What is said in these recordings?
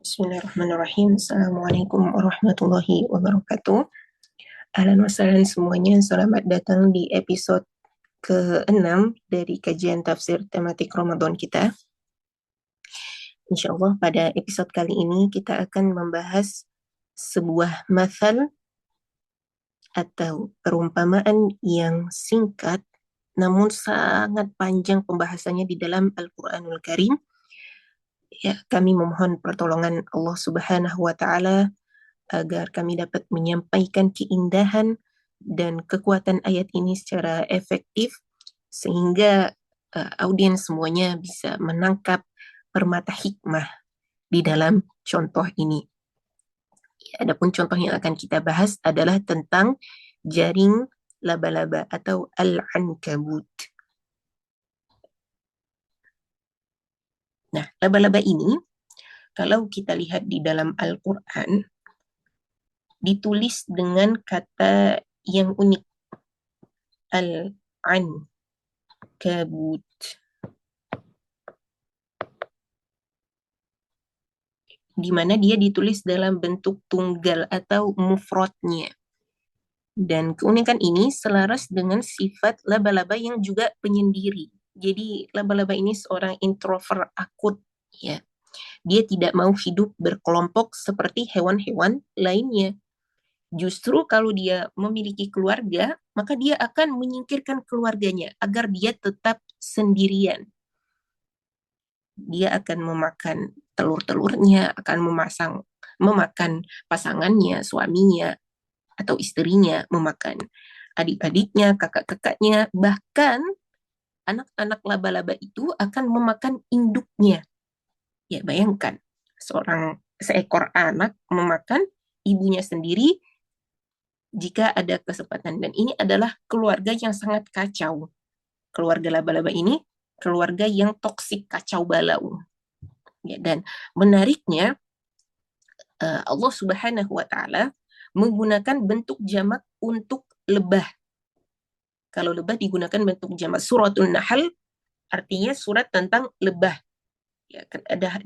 Bismillahirrahmanirrahim. Assalamualaikum warahmatullahi wabarakatuh. Ahlan wa sahlan semuanya. Selamat datang di episode ke-6 dari kajian tafsir tematik Ramadan kita. InsyaAllah pada episode kali ini kita akan membahas sebuah mathal atau perumpamaan yang singkat namun sangat panjang pembahasannya di dalam Al-Quranul Karim. Ya, kami memohon pertolongan Allah Subhanahu wa Ta'ala agar kami dapat menyampaikan keindahan dan kekuatan ayat ini secara efektif sehingga audiens semuanya bisa menangkap permata hikmah di dalam contoh ini. Adapun contoh yang akan kita bahas adalah tentang jaring laba-laba atau al-ankabut. Nah, laba-laba ini kalau kita lihat di dalam Al-Quran ditulis dengan kata yang unik, al-ankabut. Di mana dia ditulis dalam bentuk tunggal atau mufradnya. Dan keunikan ini selaras dengan sifat laba-laba yang juga penyendiri. Jadi laba-laba ini seorang introvert akut, ya. Dia tidak mau hidup berkelompok seperti hewan-hewan lainnya. Justru kalau dia memiliki keluarga, maka dia akan menyingkirkan keluarganya agar dia tetap sendirian. Dia akan memakan telur-telurnya, akan memakan pasangannya, suaminya, atau istrinya, memakan adik-adiknya, kakak-kakaknya, bahkan anak-anak laba-laba itu akan memakan induknya. Ya, bayangkan, seekor anak memakan ibunya sendiri jika ada kesempatan. Dan ini adalah keluarga yang sangat kacau. Keluarga laba-laba ini keluarga yang toksik, kacau balau. Ya, dan menariknya Allah Subhanahu wa Ta'ala menggunakan bentuk jamak untuk lebah. Kalau lebah digunakan bentuk jamak. Suratul Nahl artinya surat tentang lebah. Ya,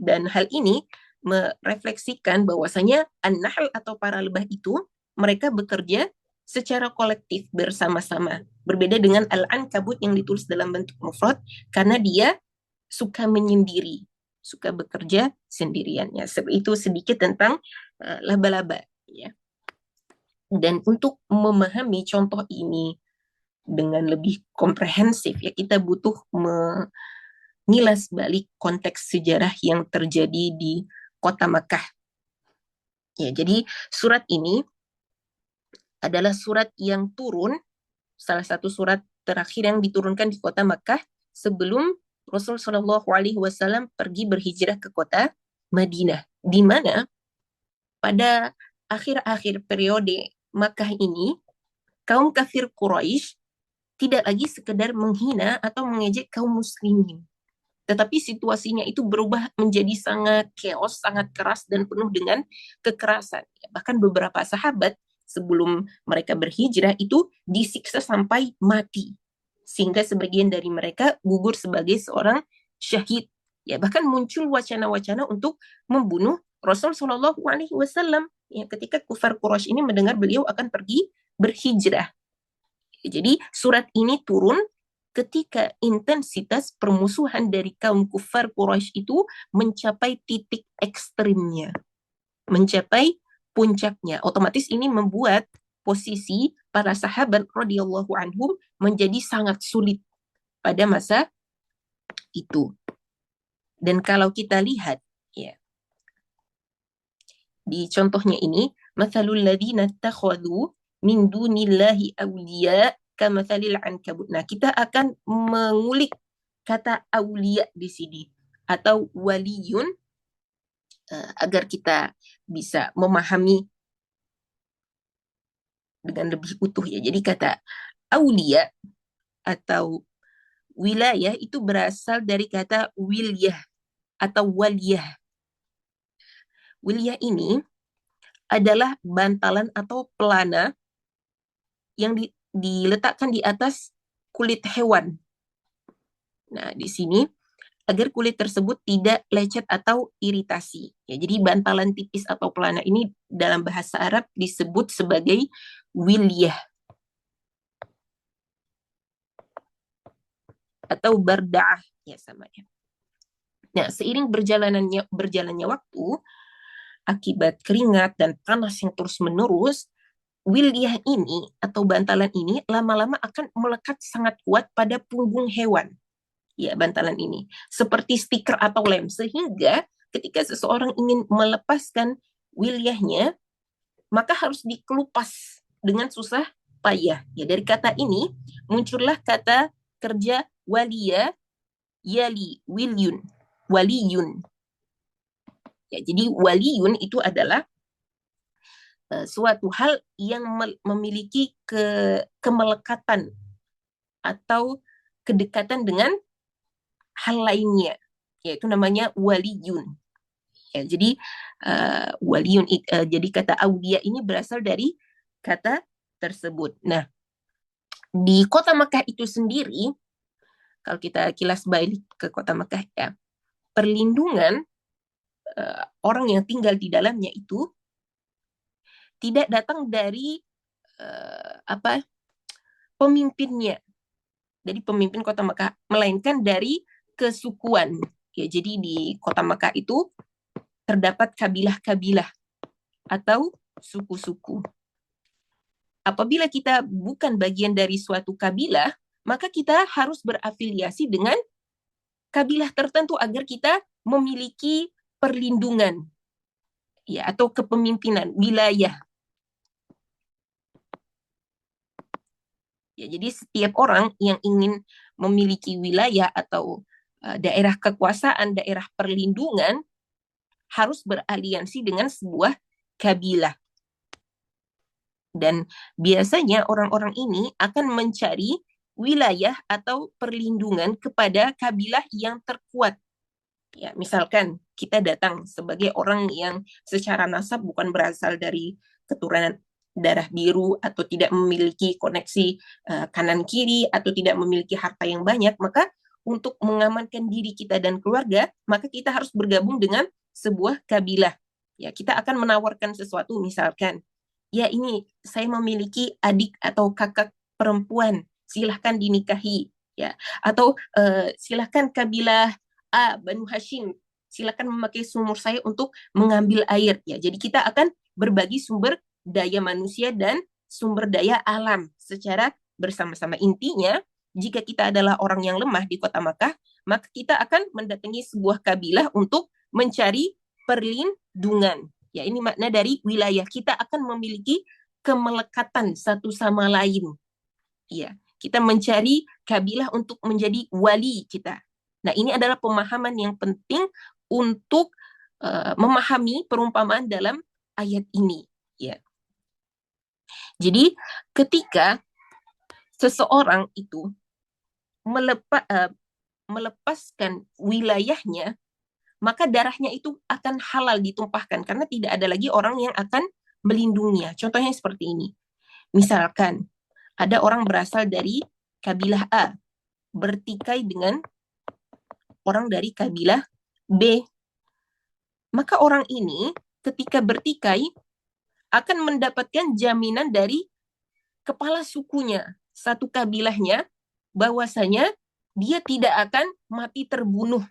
dan hal ini merefleksikan bahwasanya an-nahl atau para lebah itu mereka bekerja secara kolektif bersama-sama. Berbeda dengan al-ankabut yang ditulis dalam bentuk mufrad karena dia suka menyendiri, suka bekerja sendiriannya. Itu sedikit tentang laba-laba, ya. Dan untuk memahami contoh ini dengan lebih komprehensif, ya kita butuh mengilas balik konteks sejarah yang terjadi di kota Makkah. Ya, jadi surat ini adalah surat yang turun, salah satu surat terakhir yang diturunkan di kota Makkah sebelum Rasul Shallallahu Alaihi Wasallam pergi berhijrah ke kota Madinah, di mana pada akhir-akhir periode Makkah ini kaum kafir Quraisy tidak lagi sekedar menghina atau mengejek kaum muslimin, tetapi situasinya itu berubah menjadi sangat chaos, sangat keras dan penuh dengan kekerasan. Bahkan beberapa sahabat sebelum mereka berhijrah itu disiksa sampai mati, sehingga sebagian dari mereka gugur sebagai seorang syahid. Ya, bahkan muncul wacana-wacana untuk membunuh Rasul Shallallahu Alaihi Wasallam. Ya, ketika kufar Quraisy ini mendengar beliau akan pergi berhijrah. Jadi surat ini turun ketika intensitas permusuhan dari kaum kufar Quraisy itu mencapai titik ekstrimnya, mencapai puncaknya. Otomatis ini membuat posisi para sahabat radhiyallahu anhum menjadi sangat sulit pada masa itu. Dan kalau kita lihat, ya, di contohnya ini, mathalul ladzina takhadhu min dunillahi awliya kamathalil ankabut. Nah, kita akan mengulik kata awliya di sini atau waliyun agar kita bisa memahami dengan lebih utuh, ya. Jadi kata awliya atau wilayah itu berasal dari kata wilyah atau waliyah. Wilyah ini adalah bantalan atau pelana yang diletakkan di atas kulit hewan. Nah, di sini agar kulit tersebut tidak lecet atau iritasi. Ya, jadi bantalan tipis atau pelana ini dalam bahasa Arab disebut sebagai wilyah atau barda'ah ya samanya. Nah, seiring berjalannya waktu akibat keringat dan panas yang terus-menerus, wilyah ini atau bantalan ini lama-lama akan melekat sangat kuat pada punggung hewan. Ya, bantalan ini seperti stiker atau lem, sehingga ketika seseorang ingin melepaskan wilyahnya, maka harus dikelupas dengan susah payah. Ya, dari kata ini muncullah kata kerja waliya, yali, wilyun, waliyun. Ya, jadi waliyun itu adalah suatu hal yang memiliki kemelekatan atau kedekatan dengan hal lainnya, yaitu namanya waliyun. Ya, jadi waliyun, jadi kata aulia ini berasal dari kata tersebut. Nah, di kota Makkah itu sendiri, kalau kita kilas balik ke kota Makkah ya, perlindungan orang yang tinggal di dalamnya itu tidak datang dari pemimpinnya, dari pemimpin kota Makkah, melainkan dari kesukuan. Ya, jadi di kota Makkah itu terdapat kabilah-kabilah atau suku-suku. Apabila kita bukan bagian dari suatu kabilah, maka kita harus berafiliasi dengan kabilah tertentu agar kita memiliki perlindungan ya atau kepemimpinan wilayah. Ya, jadi setiap orang yang ingin memiliki wilayah atau daerah kekuasaan, daerah perlindungan harus beraliansi dengan sebuah kabilah. Dan biasanya orang-orang ini akan mencari wilayah atau perlindungan kepada kabilah yang terkuat. Ya, misalkan kita datang sebagai orang yang secara nasab bukan berasal dari keturunan darah biru atau tidak memiliki koneksi kanan kiri atau tidak memiliki harta yang banyak, maka untuk mengamankan diri kita dan keluarga, maka kita harus bergabung dengan sebuah kabilah. Ya, kita akan menawarkan sesuatu, misalkan, ya ini saya memiliki adik atau kakak perempuan, silahkan dinikahi, ya, atau silahkan kabilah Banu Hashim, silakan memakai sumur saya untuk mengambil air. Ya, jadi kita akan berbagi sumber daya manusia dan sumber daya alam secara bersama-sama. Intinya, jika kita adalah orang yang lemah di kota Makkah, maka kita akan mendatangi sebuah kabilah untuk mencari perlindungan. Ya, ini makna dari wilayah. Kita akan memiliki kemelekatan satu sama lain. Ya, kita mencari kabilah untuk menjadi wali kita. Nah, ini adalah pemahaman yang penting untuk memahami perumpamaan dalam ayat ini. Ya. Jadi, ketika seseorang itu melepaskan wilayahnya, maka darahnya itu akan halal ditumpahkan karena tidak ada lagi orang yang akan melindunginya. Contohnya seperti ini. Misalkan ada orang berasal dari kabilah A bertikai dengan orang dari kabilah B. Maka orang ini ketika bertikai akan mendapatkan jaminan dari kepala sukunya, satu kabilahnya, bahwasanya dia tidak akan mati terbunuh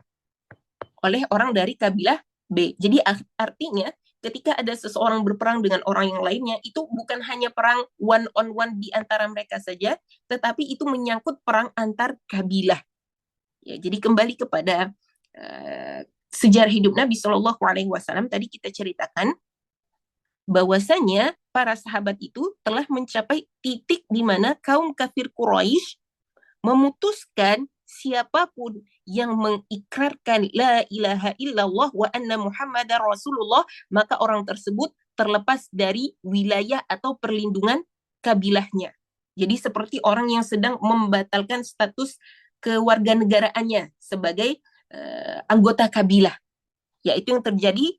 oleh orang dari kabilah B. Jadi artinya ketika ada seseorang berperang dengan orang yang lainnya, itu bukan hanya perang one on one di antara mereka saja, tetapi itu menyangkut perang antar kabilah. Ya, jadi kembali kepada sejarah hidup Nabi Shallallahu Alaihi Wasallam tadi kita ceritakan bahwasanya para sahabat itu telah mencapai titik di mana kaum kafir Quraisy memutuskan siapapun yang mengikrarkan la ilaha illallah wa anna muhammadar rasulullah, maka orang tersebut terlepas dari wilayah atau perlindungan kabilahnya. Jadi seperti orang yang sedang membatalkan status kewarganegaraannya sebagai anggota kabilah. Yaitu yang terjadi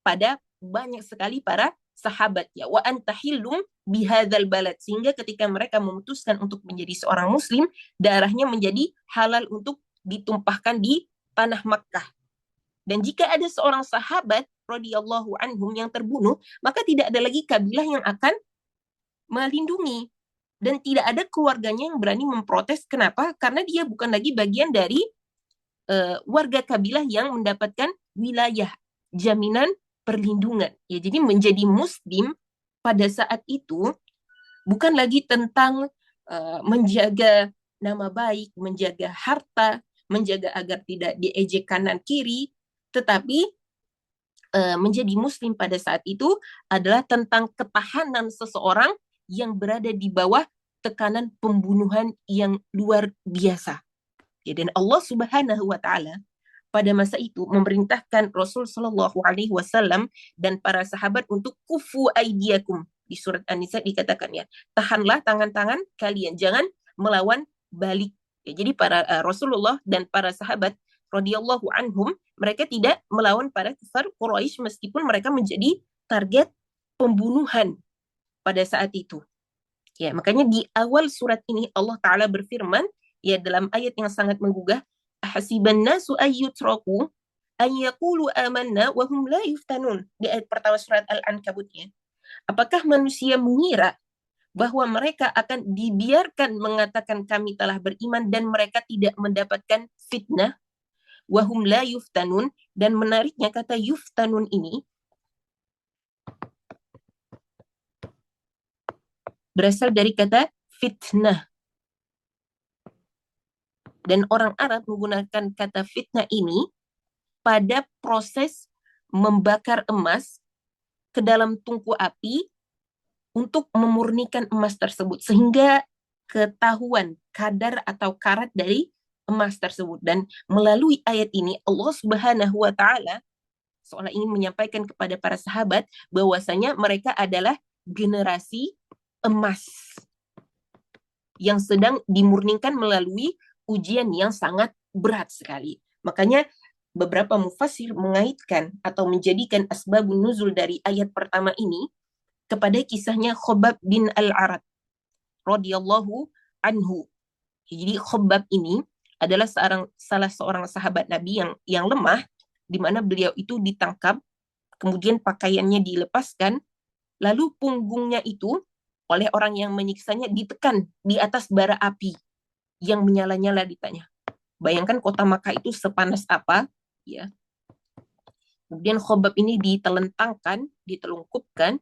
pada banyak sekali para sahabat, ya, wa antahillum bihadzal balad, sehingga ketika mereka memutuskan untuk menjadi seorang muslim, darahnya menjadi halal untuk ditumpahkan di tanah Makkah. Dan jika ada seorang sahabat radhiyallahu anhum yang terbunuh, maka tidak ada lagi kabilah yang akan melindungi. Dan tidak ada keluarganya yang berani memprotes. Kenapa? Karena dia bukan lagi bagian dari warga kabilah yang mendapatkan wilayah jaminan perlindungan. Ya, jadi menjadi muslim pada saat itu bukan lagi tentang menjaga nama baik, menjaga harta, menjaga agar tidak diejek kanan kiri, tetapi menjadi muslim pada saat itu adalah tentang ketahanan seseorang yang berada di bawah tekanan pembunuhan yang luar biasa. Ya, dan Allah Subhanahu wa taala pada masa itu memerintahkan Rasul Shallallahu alaihi wasallam dan para sahabat untuk kufu aidiakum. Di surat An-Nisa dikatakan, ya, tahanlah tangan-tangan kalian, jangan melawan balik. Ya, jadi para Rasulullah dan para sahabat radhiyallahu anhum, mereka tidak melawan para kafir Quraisy meskipun mereka menjadi target pembunuhan pada saat itu. Ya, makanya di awal surat ini Allah Ta'ala berfirman, ya, dalam ayat yang sangat menggugah, ahasiban nasu ayyutraku an yaqulu amanna wa hum la yuftanun. Di ayat pertama surat Al-Ankabut, ya. Apakah manusia mengira bahwa mereka akan dibiarkan mengatakan kami telah beriman dan mereka tidak mendapatkan fitnah? Wahum la yuftanun. Dan menariknya kata yuftanun ini berasal dari kata fitnah. Dan orang Arab menggunakan kata fitnah ini pada proses membakar emas ke dalam tungku api untuk memurnikan emas tersebut, sehingga ketahuan kadar atau karat dari emas tersebut. Dan melalui ayat ini Allah Subhanahu wa taala seolah ingin menyampaikan kepada para sahabat bahwasanya mereka adalah generasi emas yang sedang dimurnikan melalui ujian yang sangat berat sekali. Makanya beberapa mufassir mengaitkan atau menjadikan asbabun nuzul dari ayat pertama ini kepada kisahnya Khabbab bin Al-Arat radhiyallahu anhu. Jadi Khabbab ini adalah salah seorang sahabat Nabi yang lemah, di mana beliau itu ditangkap, kemudian pakaiannya dilepaskan, lalu punggungnya itu oleh orang yang menyiksanya ditekan di atas bara api yang menyala-nyala, ditanya. Bayangkan kota Makkah itu sepanas apa, ya. Kemudian Khabbab ini ditelentangkan, ditelungkupkan,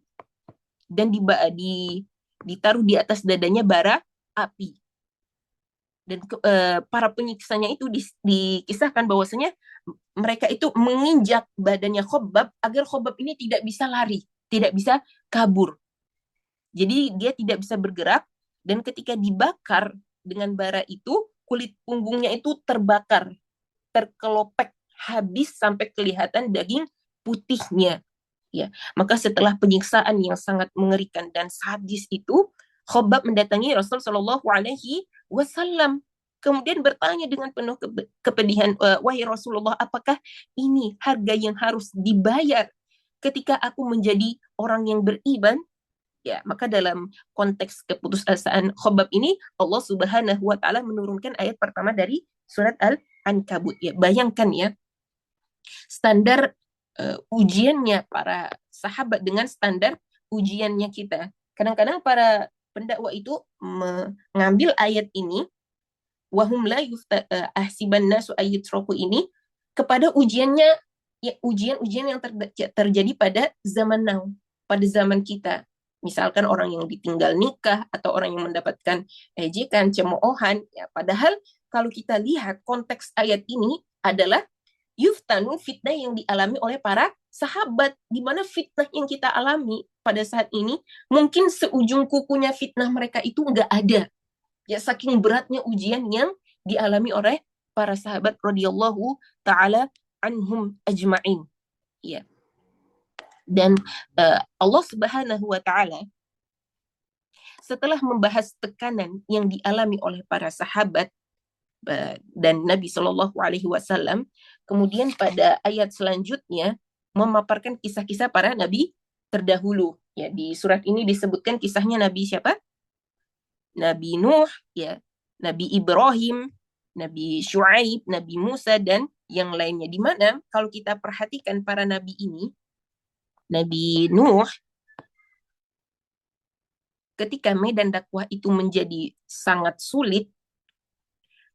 dan ditaruh di atas dadanya bara api. Dan para penyiksanya itu dikisahkan bahwasanya mereka itu menginjak badannya Khabbab agar Khabbab ini tidak bisa lari, tidak bisa kabur. Jadi dia tidak bisa bergerak, dan ketika dibakar dengan bara itu, kulit punggungnya itu terbakar, terkelopek habis sampai kelihatan daging putihnya. Ya, maka setelah penyiksaan yang sangat mengerikan dan sadis itu, Khabbab mendatangi Rasul Shallallahu Alaihi Wasallam. Kemudian bertanya dengan penuh kepedihan, wahai Rasulullah, apakah ini harga yang harus dibayar ketika aku menjadi orang yang beriman? Ya, maka dalam konteks keputusasaan Khabbab ini, Allah Subhanahu wa taala menurunkan ayat pertama dari surat Al-Ankabut. Ya, bayangkan, ya, standar ujiannya para sahabat dengan standar ujiannya kita. Kadang-kadang para pendakwa itu mengambil ayat ini, wahum la ahsiban nasu ayyutraku ini, kepada ujiannya, ya, ujian-ujian yang terjadi pada zaman now, pada zaman kita. Misalkan orang yang ditinggal nikah atau orang yang mendapatkan ejekan, cemoohan, ya, padahal kalau kita lihat konteks ayat ini adalah yuftanu, fitnah yang dialami oleh para sahabat, di mana fitnah yang kita alami pada saat ini mungkin seujung kukunya fitnah mereka itu nggak ada. Ya, saking beratnya ujian yang dialami oleh para sahabat radhiyallahu taala anhum ajma'in. Ya. Dan Allah Subhanahu wa taala setelah membahas tekanan yang dialami oleh para sahabat dan Nabi Shallallahu alaihi wasallam, kemudian pada ayat selanjutnya memaparkan kisah-kisah para nabi terdahulu. Ya, di surat ini disebutkan kisahnya Nabi siapa? Nabi Nuh, ya, Nabi Ibrahim, Nabi Syuaib, Nabi Musa, dan yang lainnya. Di mana kalau kita perhatikan para nabi ini, Nabi Nuh, ketika medan dakwah itu menjadi sangat sulit,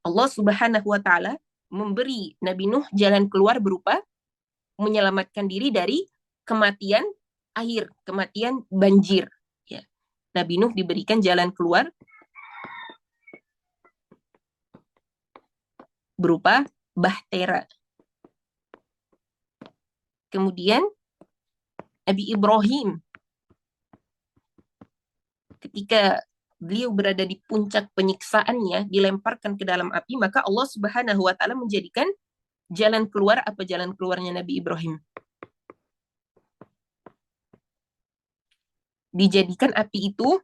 Allah Subhanahu wa taala memberi Nabi Nuh jalan keluar berupa menyelamatkan diri dari kematian air, kematian banjir. Ya. Nabi Nuh diberikan jalan keluar berupa bahtera. Kemudian Nabi Ibrahim, ketika beliau berada di puncak penyiksaannya, dilemparkan ke dalam api, maka Allah Subhanahu wa taala menjadikan jalan keluar. Apa jalan keluarnya Nabi Ibrahim? Dijadikan api itu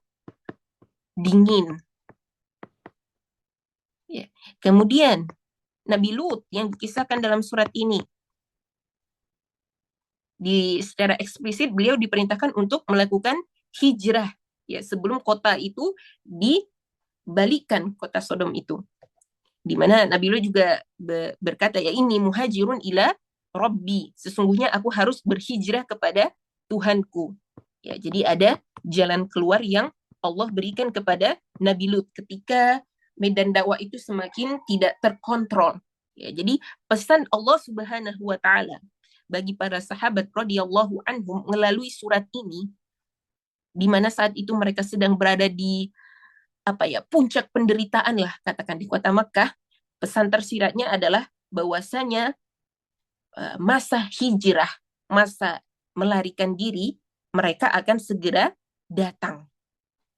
dingin. Ya. Kemudian Nabi Lut yang dikisahkan dalam surat ini, secara eksplisit beliau diperintahkan untuk melakukan hijrah, ya, sebelum kota itu dibalikkan, kota Sodom itu, di mana Nabi Lut juga berkata, ya, ini muhajirun ila Rabbi, sesungguhnya aku harus berhijrah kepada Tuhanku. Ya, jadi ada jalan keluar yang Allah berikan kepada Nabi Lut ketika medan dakwah itu semakin tidak terkontrol. Ya, jadi pesan Allah Subhanahu wa taala bagi para sahabat radhiyallahu anhum melalui surat ini, di mana saat itu mereka sedang berada di puncak penderitaan lah, katakan, di kota Makkah. Pesan tersiratnya adalah bahwasanya masa hijrah, masa melarikan diri mereka akan segera datang.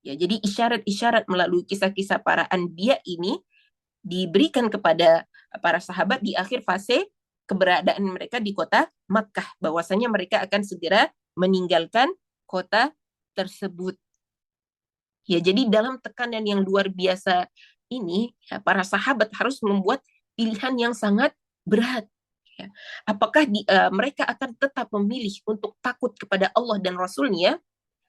Ya, jadi isyarat-isyarat melalui kisah-kisah para anbiya ini diberikan kepada para sahabat di akhir fase keberadaan mereka di kota Makkah, bahwasanya mereka akan segera meninggalkan kota tersebut. Ya, jadi dalam tekanan yang luar biasa ini, ya, para sahabat harus membuat pilihan yang sangat berat. Ya. Apakah mereka akan tetap memilih untuk takut kepada Allah dan Rasulnya,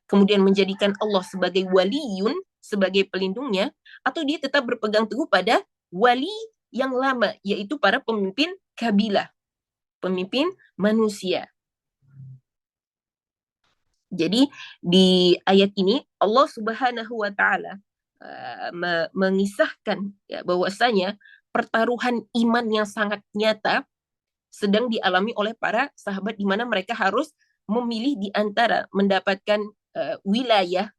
kemudian menjadikan Allah sebagai waliyun, sebagai pelindungnya, atau dia tetap berpegang teguh pada wali yang lama, yaitu para pemimpin kabilah, pemimpin manusia. Jadi di ayat ini Allah Subhanahu wa taala mengisahkan, ya, bahwasanya pertaruhan iman yang sangat nyata sedang dialami oleh para sahabat, di mana mereka harus memilih di antara mendapatkan wilayah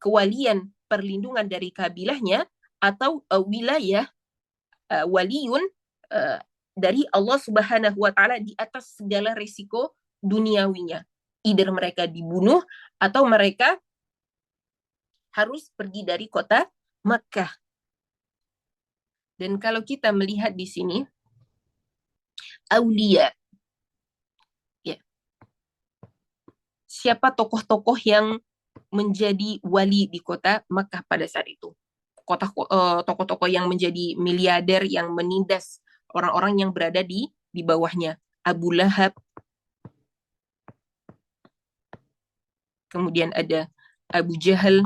kewalian, perlindungan dari kabilahnya, atau wilayah waliyun dari Allah Subhanahu wa taala di atas segala risiko duniawinya. Either mereka dibunuh atau mereka harus pergi dari kota Makkah. Dan kalau kita melihat di sini, aulia, ya, siapa tokoh-tokoh yang menjadi wali di kota Makkah pada saat itu? Tokoh-tokoh yang menjadi miliarder, yang menindas orang-orang yang berada di bawahnya. Abu Lahab, kemudian ada Abu Jahal,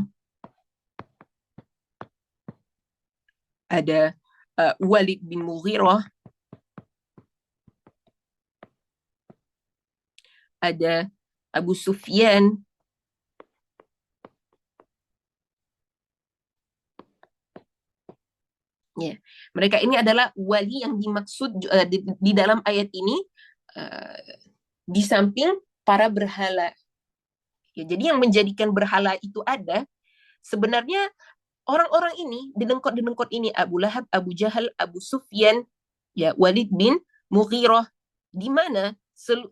ada Walid bin Mughirah, ada Abu Sufyan, ya. Mereka ini adalah wali yang dimaksud di dalam ayat ini, di samping para berhala. Ya, jadi yang menjadikan berhala itu ada, sebenarnya orang-orang ini, dedengkot-dedengkot ini, Abu Lahab, Abu Jahal, Abu Sufyan, ya, Walid bin Mughirah, di mana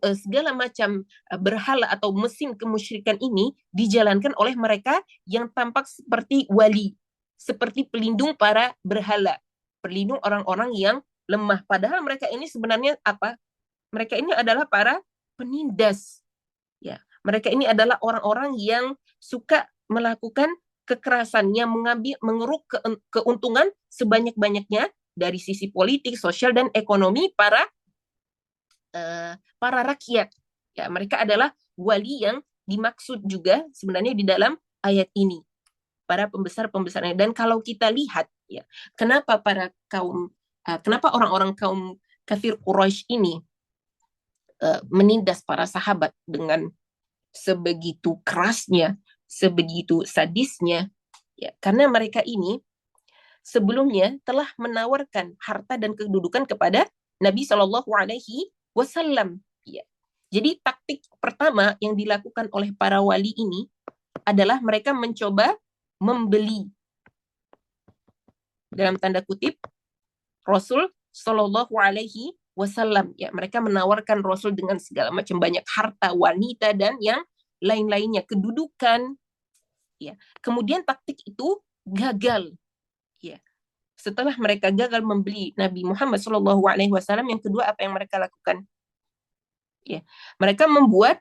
segala macam berhala atau mesin kemusyrikan ini dijalankan oleh mereka yang tampak seperti wali, seperti pelindung para berhala, pelindung orang-orang yang lemah. Padahal mereka ini sebenarnya apa? Mereka ini adalah para penindas. Ya, mereka ini adalah orang-orang yang suka melakukan kekerasan, yang mengeruk keuntungan sebanyak-banyaknya dari sisi politik, sosial, dan ekonomi para rakyat. Ya, mereka adalah wali yang dimaksud juga sebenarnya di dalam ayat ini, para pembesar-pembesarnya. Dan kalau kita lihat Ya, kenapa orang-orang kaum kafir Quraisy ini menindas para sahabat dengan sebegitu kerasnya, sebegitu sadisnya? Ya, karena mereka ini sebelumnya telah menawarkan harta dan kedudukan kepada Nabi Shallallahu Alaihi Wasallam. Ya. Jadi taktik pertama yang dilakukan oleh para wali ini adalah mereka mencoba membeli dalam tanda kutip Rasul Shallallahu Alaihi Wasallam. Ya, mereka menawarkan Rasul dengan segala macam banyak harta, wanita dan yang lain-lainnya, kedudukan. Ya, kemudian taktik itu gagal. Ya, setelah mereka gagal membeli Nabi Muhammad Shallallahu Alaihi Wasallam, yang kedua apa yang mereka lakukan? Ya, mereka membuat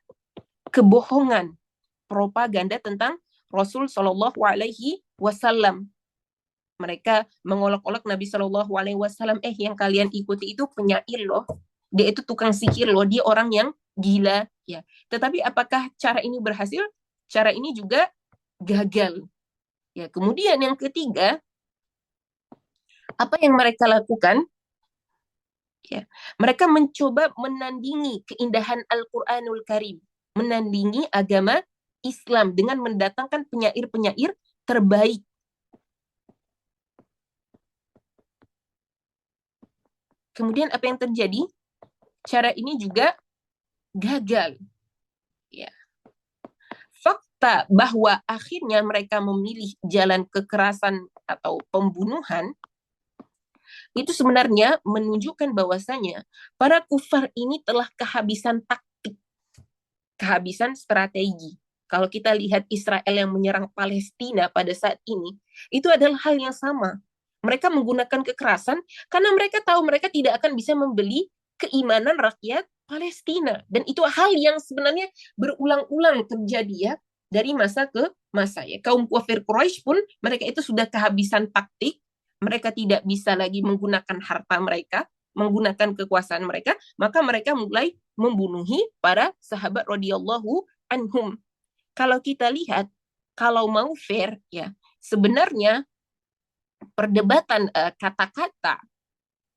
kebohongan, propaganda tentang Rasul Shallallahu Alaihi Wasallam. Mereka mengolok-olok Nabi Shallallahu Alaihi Wasallam, yang kalian ikuti itu penyair loh, dia itu tukang sihir loh, dia orang yang gila, ya. Tetapi apakah cara ini berhasil? Cara ini juga gagal. Ya, kemudian yang ketiga, apa yang mereka lakukan? Ya, mereka mencoba menandingi keindahan Al-Quranul Karim, menandingi agama Islam dengan mendatangkan penyair-penyair terbaik. Kemudian apa yang terjadi? Cara ini juga gagal. Ya. Fakta bahwa akhirnya mereka memilih jalan kekerasan atau pembunuhan itu sebenarnya menunjukkan bahwasanya para kufar ini telah kehabisan taktik, kehabisan strategi. Kalau kita lihat Israel yang menyerang Palestina pada saat ini, itu adalah hal yang sama. Mereka menggunakan kekerasan karena mereka tahu mereka tidak akan bisa membeli keimanan rakyat Palestina. Dan itu hal yang sebenarnya berulang-ulang terjadi ya, dari masa ke masa ya. Kaum kafir Quraisy pun mereka itu sudah kehabisan taktik, mereka tidak bisa lagi menggunakan harta mereka, menggunakan kekuasaan mereka, maka mereka mulai membunuhi para sahabat radhiyallahu anhum. Kalau kita lihat, kalau mau fair ya, sebenarnya perdebatan kata-kata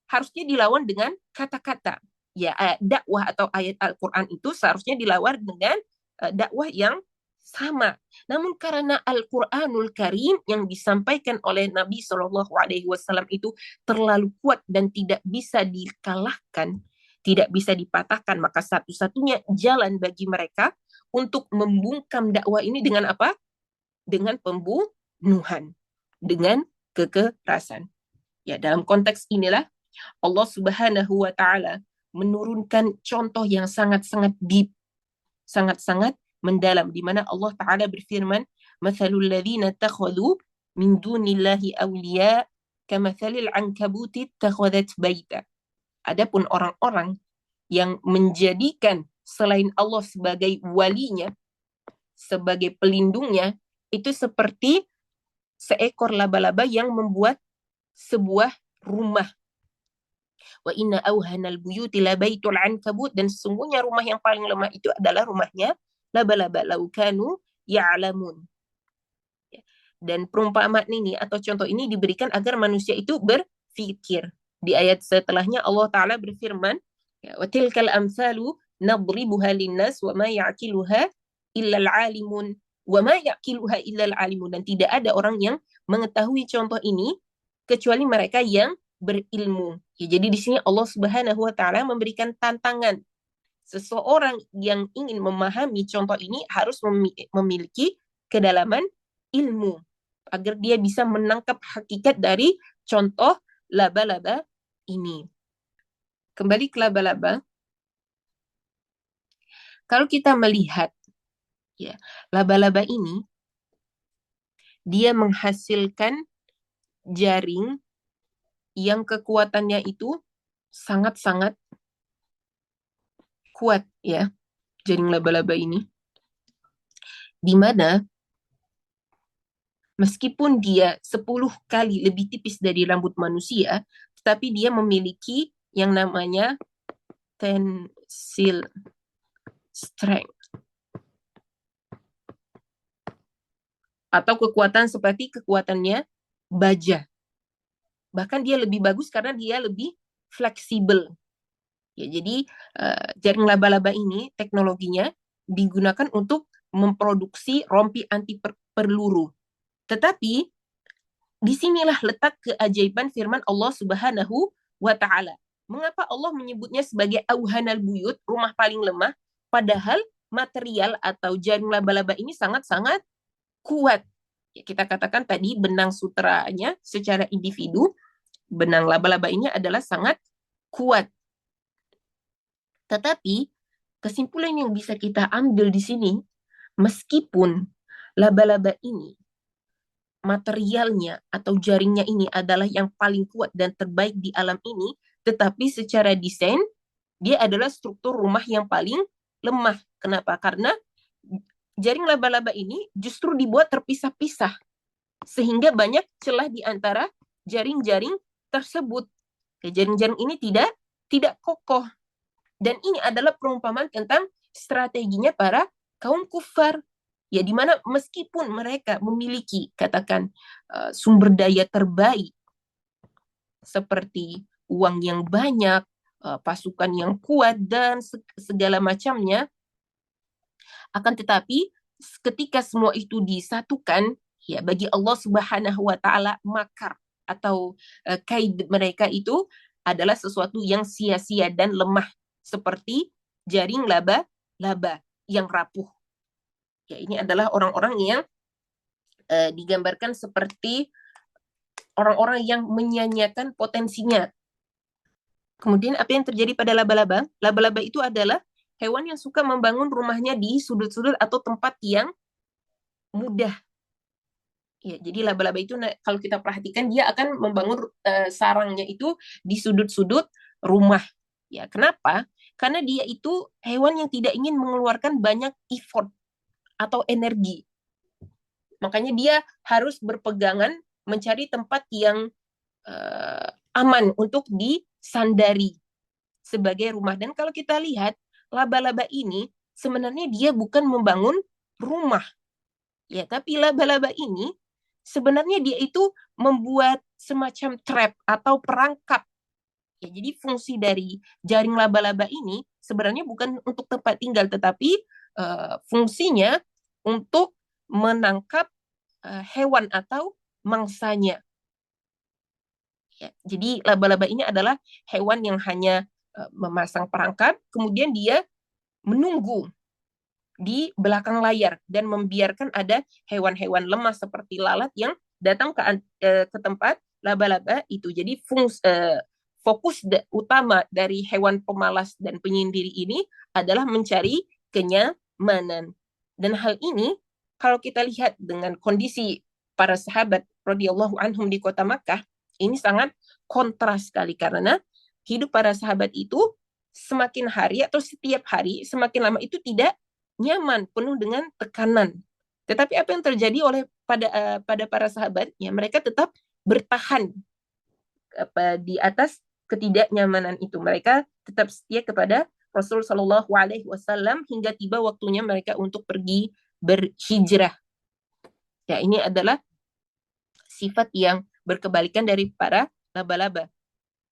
harusnya dilawan dengan kata-kata. Ya, dakwah atau ayat Al-Qur'an itu seharusnya dilawan dengan dakwah yang sama. Namun karena Al-Qur'anul Karim yang disampaikan oleh Nabi Shallallahu Alaihi Wasallam itu terlalu kuat dan tidak bisa dikalahkan, tidak bisa dipatahkan, maka satu-satunya jalan bagi mereka untuk membungkam dakwah ini dengan apa? Dengan pembunuhan, dengan kekerasan. Ya, dalam konteks inilah Allah Subhanahu wa taala menurunkan contoh yang sangat-sangat deep, sangat-sangat mendalam, di mana Allah taala berfirman, "Matsalul ladzina takhadhu min dunillahi awliya kamatsalil ankabuti takhadat baita." Adapun orang-orang yang menjadikan selain Allah sebagai walinya, sebagai pelindungnya, itu seperti seekor laba-laba yang membuat sebuah rumah. Wa inna auhanal buyuti labaitul ankabut, dan sesungguhnya rumah yang paling lemah itu adalah rumahnya laba-laba, laukanu ya'lamun. Dan perumpamaan ini atau contoh ini diberikan agar manusia itu berpikir. Di ayat setelahnya Allah Ta'ala berfirman, wa tilkal amsalu nadribuha linnas wa ma ya'kiluha illa al-alimun wa ma ya'kiluha illa al-alimun, dan tidak ada orang yang mengetahui contoh ini kecuali mereka yang berilmu. Ya, jadi di sini Allah Subhanahu wa taala memberikan tantangan. Seseorang yang ingin memahami contoh ini harus memiliki kedalaman ilmu agar dia bisa menangkap hakikat dari contoh laba-laba ini. Kembali ke laba-laba. Kalau kita melihat ya, laba-laba ini dia menghasilkan jaring yang kekuatannya itu sangat-sangat kuat ya, jaring laba-laba ini, di mana meskipun dia 10 kali lebih tipis dari rambut manusia, tetapi dia memiliki yang namanya tensile strength atau kekuatan seperti kekuatannya baja. Bahkan dia lebih bagus karena dia lebih fleksibel. Ya, jadi jaring laba-laba ini teknologinya digunakan untuk memproduksi rompi anti peluru. Tetapi disinilah letak keajaiban firman Allah Subhanahu wa Ta'ala. Mengapa Allah menyebutnya sebagai auhanal buyut, rumah paling lemah, padahal material atau jaring laba-laba ini sangat-sangat kuat. Ya, kita katakan tadi benang sutranya secara individu, benang laba-laba ini adalah sangat kuat. Tetapi kesimpulan yang bisa kita ambil di sini, meskipun laba-laba ini materialnya atau jaringnya ini adalah yang paling kuat dan terbaik di alam ini, tetapi secara desain dia adalah struktur rumah yang paling lemah. Kenapa? Karena jaring laba-laba ini justru dibuat terpisah-pisah sehingga banyak celah di antara jaring-jaring tersebut. Jaring-jaring ini tidak kokoh. Dan ini adalah perumpamaan tentang strateginya para kaum kufar. Ya, di mana meskipun mereka memiliki, katakan, sumber daya terbaik, seperti uang yang banyak, pasukan yang kuat, dan segala macamnya, akan tetapi ketika semua itu disatukan, ya bagi Allah Subhanahu wa Ta'ala, makar atau kaid mereka itu adalah sesuatu yang sia-sia dan lemah, seperti jaring laba-laba yang rapuh. Ya, ini adalah orang-orang yang digambarkan seperti orang-orang yang menyanyiakan potensinya. Kemudian apa yang terjadi pada laba-laba? Laba-laba itu adalah hewan yang suka membangun rumahnya di sudut-sudut atau tempat yang mudah. Ya, jadi laba-laba itu kalau kita perhatikan dia akan membangun sarangnya itu di sudut-sudut rumah. Ya, kenapa? Karena dia itu hewan yang tidak ingin mengeluarkan banyak effort atau energi. Makanya dia harus berpegangan mencari tempat yang aman untuk disandari sebagai rumah. Dan kalau kita lihat, laba-laba ini sebenarnya dia bukan membangun rumah. Ya, tapi laba-laba ini sebenarnya dia itu membuat semacam trap atau perangkap. Ya, jadi fungsi dari jaring laba-laba ini sebenarnya bukan untuk tempat tinggal, tetapi fungsinya untuk menangkap hewan atau mangsanya. Ya, jadi laba-laba ini adalah hewan yang hanya memasang perangkap, kemudian dia menunggu di belakang layar dan membiarkan ada hewan-hewan lemah seperti lalat yang datang ke tempat laba-laba itu. Jadi fokus utama dari hewan pemalas dan penyendiri ini adalah mencari kenyamanan. Dan hal ini kalau kita lihat dengan kondisi para sahabat radhiyallahu anhum di kota Makkah, ini sangat kontras sekali karena hidup para sahabat itu semakin hari atau setiap hari semakin lama itu tidak nyaman, penuh dengan tekanan. Tetapi apa yang terjadi pada para sahabat? Ya, mereka tetap bertahan di atas ketidaknyamanan itu. Mereka tetap setia kepada Rasul Shallallahu Alaihi Wasallam hingga tiba waktunya mereka untuk pergi berhijrah. Ya, ini adalah sifat yang berkebalikan dari para laba-laba.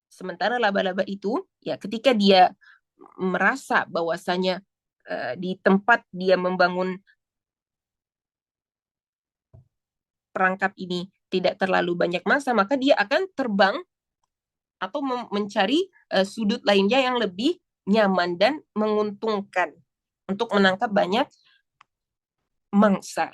Sementara laba-laba itu, ya ketika dia merasa bahwasanya di tempat dia membangun perangkap ini tidak terlalu banyak mangsa, maka dia akan terbang atau mencari sudut lainnya yang lebih nyaman dan menguntungkan untuk menangkap banyak mangsa.